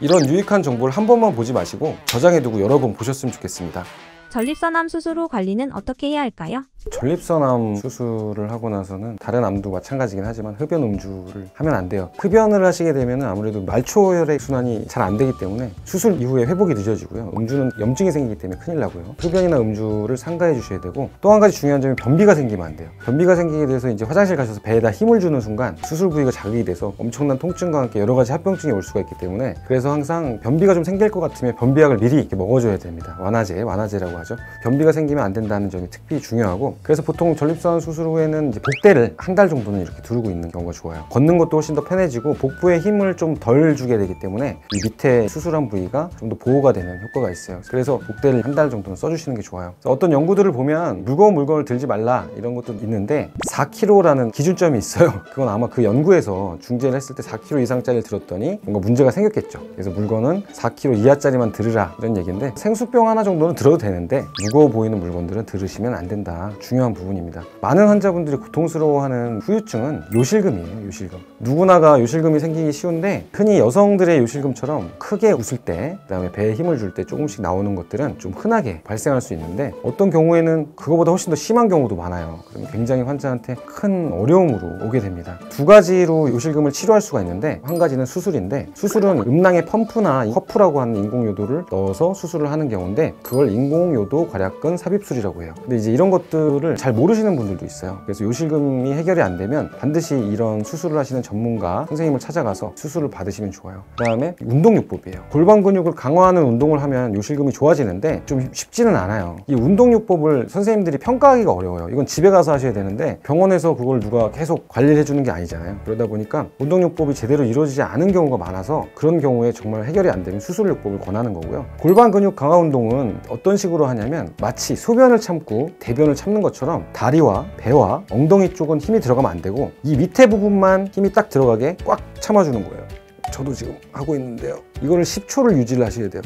이런 유익한 정보를 한 번만 보지 마시고 저장해두고 여러 번 보셨으면 좋겠습니다. 전립선암 수술 후 관리는 어떻게 해야 할까요? 전립선암 수술을 하고 나서는 다른 암도 마찬가지긴 하지만 흡연 음주를 하면 안 돼요. 흡연을 하시게 되면 아무래도 말초혈액 순환이 잘 안 되기 때문에 수술 이후에 회복이 늦어지고요. 음주는 염증이 생기기 때문에 큰일 나고요. 흡연이나 음주를 삼가해 주셔야 되고, 또 한 가지 중요한 점이 변비가 생기면 안 돼요. 변비가 생기게 돼서 이제 화장실 가셔서 배에다 힘을 주는 순간 수술 부위가 자극이 돼서 엄청난 통증과 함께 여러 가지 합병증이 올 수가 있기 때문에, 그래서 항상 변비가 좀 생길 것 같으면 변비약을 미리 이렇게 먹어줘야 됩니다. 완화제라고 하죠. 변비가 생기면 안 된다는 점이 특히 중요하고, 그래서 보통 전립선 수술 후에는 이제 복대를 한 달 정도는 이렇게 두르고 있는 경우가 좋아요. 걷는 것도 훨씬 더 편해지고 복부에 힘을 좀 덜 주게 되기 때문에 이 밑에 수술한 부위가 좀 더 보호가 되는 효과가 있어요. 그래서 복대를 한 달 정도는 써주시는 게 좋아요. 어떤 연구들을 보면 무거운 물건을 들지 말라 이런 것도 있는데 4kg라는 기준점이 있어요. 그건 아마 그 연구에서 중재를 했을 때 4kg 이상짜리를 들었더니 뭔가 문제가 생겼겠죠. 그래서 물건은 4kg 이하짜리만 들으라 이런 얘기인데, 생수병 하나 정도는 들어도 되는데 무거워 보이는 물건들은 들으시면 안 된다. 중요한 부분입니다. 많은 환자분들이 고통스러워하는 후유증은 요실금이에요. 요실금. 누구나가 요실금이 생기기 쉬운데, 흔히 여성들의 요실금처럼 크게 웃을 때, 그다음에 배에 힘을 줄 때 조금씩 나오는 것들은 좀 흔하게 발생할 수 있는데, 어떤 경우에는 그거보다 훨씬 더 심한 경우도 많아요. 그러면 굉장히 환자한테 큰 어려움으로 오게 됩니다. 두 가지로 요실금을 치료할 수가 있는데, 한 가지는 수술인데, 수술은 음낭의 펌프나 허프라고 하는 인공요도를 넣어서 수술을 하는 경우인데, 그걸 인공요도 괄약근 삽입술이라고 해요. 근데 이제 이런 것들을 잘 모르시는 분들도 있어요. 그래서 요실금이 해결이 안 되면 반드시 이런 수술을 하시는 전문가 선생님을 찾아가서 수술을 받으시면 좋아요. 그 다음에 운동요법이에요. 골반 근육을 강화하는 운동을 하면 요실금이 좋아지는데 좀 쉽지는 않아요. 이 운동요법을 선생님들이 평가하기가 어려워요. 이건 집에 가서 하셔야 되는데 병원에서 그걸 누가 계속 관리를 해주는 게 아니잖아요. 그러다 보니까 운동요법이 제대로 이루어지지 않은 경우가 많아서, 그런 경우에 정말 해결이 안 되면 수술요법을 권하는 거고요. 골반 근육 강화 운동은 어떤 식으로 하냐면, 마치 소변을 참고 대변을 참는 것처럼 다리와 배와 엉덩이 쪽은 힘이 들어가면 안 되고, 이 밑에 부분만 힘이 딱 들어가게 꽉 참아주는 거예요. 저도 지금 하고 있는데요. 이거를 10초를 유지를 하셔야 돼요.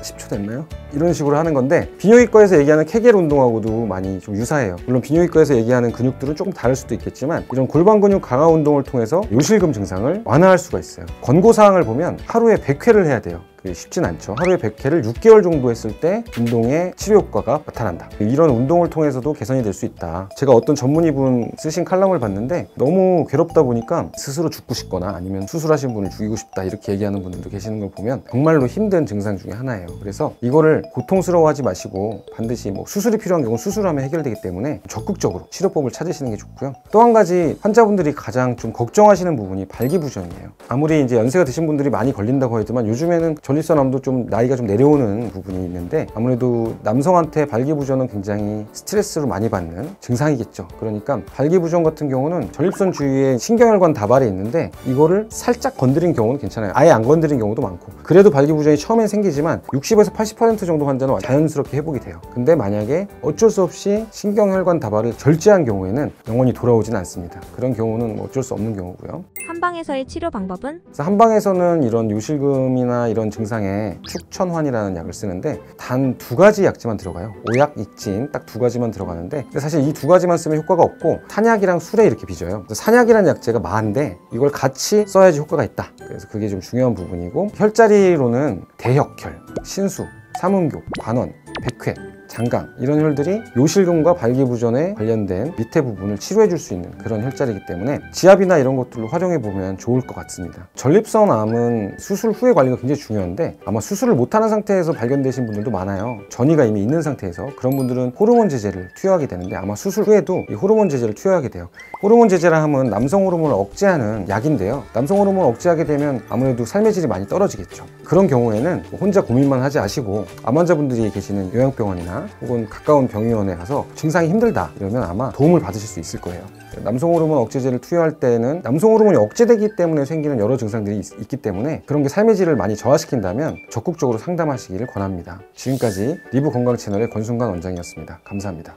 10초 됐나요? 이런 식으로 하는 건데, 비뇨기과에서 얘기하는 케겔 운동하고도 많이 좀 유사해요. 물론 비뇨기과에서 얘기하는 근육들은 조금 다를 수도 있겠지만, 이런 골반 근육 강화 운동을 통해서 요실금 증상을 완화할 수가 있어요. 권고사항을 보면 하루에 100회를 해야 돼요. 쉽진 않죠. 하루에 100회를 6개월 정도 했을 때 운동의 치료 효과가 나타난다. 이런 운동을 통해서도 개선이 될 수 있다. 제가 어떤 전문의분 쓰신 칼럼을 봤는데, 너무 괴롭다 보니까 스스로 죽고 싶거나 아니면 수술하신 분을 죽이고 싶다 이렇게 얘기하는 분들도 계시는 걸 보면 정말로 힘든 증상 중에 하나예요. 그래서 이거를 고통스러워하지 마시고, 반드시 뭐 수술이 필요한 경우는 수술하면 해결되기 때문에 적극적으로 치료법을 찾으시는 게 좋고요. 또 한 가지 환자분들이 가장 좀 걱정하시는 부분이 발기부전이에요. 아무리 이제 연세가 드신 분들이 많이 걸린다고 하지만, 요즘에는 전립선암도 좀 나이가 좀 내려오는 부분이 있는데, 아무래도 남성한테 발기부전은 굉장히 스트레스로 많이 받는 증상이겠죠. 그러니까 발기부전 같은 경우는 전립선 주위에 신경혈관 다발이 있는데, 이거를 살짝 건드린 경우는 괜찮아요. 아예 안 건드린 경우도 많고, 그래도 발기부전이 처음엔 생기지만 60에서 80% 정도 환자는 자연스럽게 회복이 돼요. 근데 만약에 어쩔 수 없이 신경혈관 다발을 절제한 경우에는 영원히 돌아오진 않습니다. 그런 경우는 어쩔 수 없는 경우고요. 한방에서의 치료 방법은? 한방에서는 이런 요실금이나 이런 증상에 축천환이라는 약을 쓰는데, 단 2가지 약재만 들어가요. 오약, 익진 딱 2가지만 들어가는데, 근데 사실 이 2가지만 쓰면 효과가 없고 탄약이랑 술에 이렇게 빚어요. 그래서 산약이라는 약재가 많은데 이걸 같이 써야지 효과가 있다. 그래서 그게 좀 중요한 부분이고, 혈자리로는 대혁혈, 신수, 삼음교, 관원, 백회, 장강, 이런 혈들이 요실금과 발기부전에 관련된 밑에 부분을 치료해 줄 수 있는 그런 혈자리이기 때문에 지압이나 이런 것들을 활용해 보면 좋을 것 같습니다. 전립선암은 수술 후의 관리가 굉장히 중요한데, 아마 수술을 못하는 상태에서 발견되신 분들도 많아요. 전이가 이미 있는 상태에서. 그런 분들은 호르몬 제제를 투여하게 되는데, 아마 수술 후에도 이 호르몬 제제를 투여하게 돼요. 호르몬 제제라 하면 남성 호르몬을 억제하는 약인데요. 남성 호르몬을 억제하게 되면 아무래도 삶의 질이 많이 떨어지겠죠. 그런 경우에는 혼자 고민만 하지 마시고, 암 환자분들이 계시는 요양병원이나 혹은 가까운 병의원에 가서 증상이 힘들다 이러면 아마 도움을 받으실 수 있을 거예요. 남성 호르몬 억제제를 투여할 때는 남성 호르몬이 억제되기 때문에 생기는 여러 증상들이 있기 때문에, 그런 게 삶의 질을 많이 저하시킨다면 적극적으로 상담하시기를 권합니다. 지금까지 리브 건강 채널의 권순관 원장이었습니다. 감사합니다.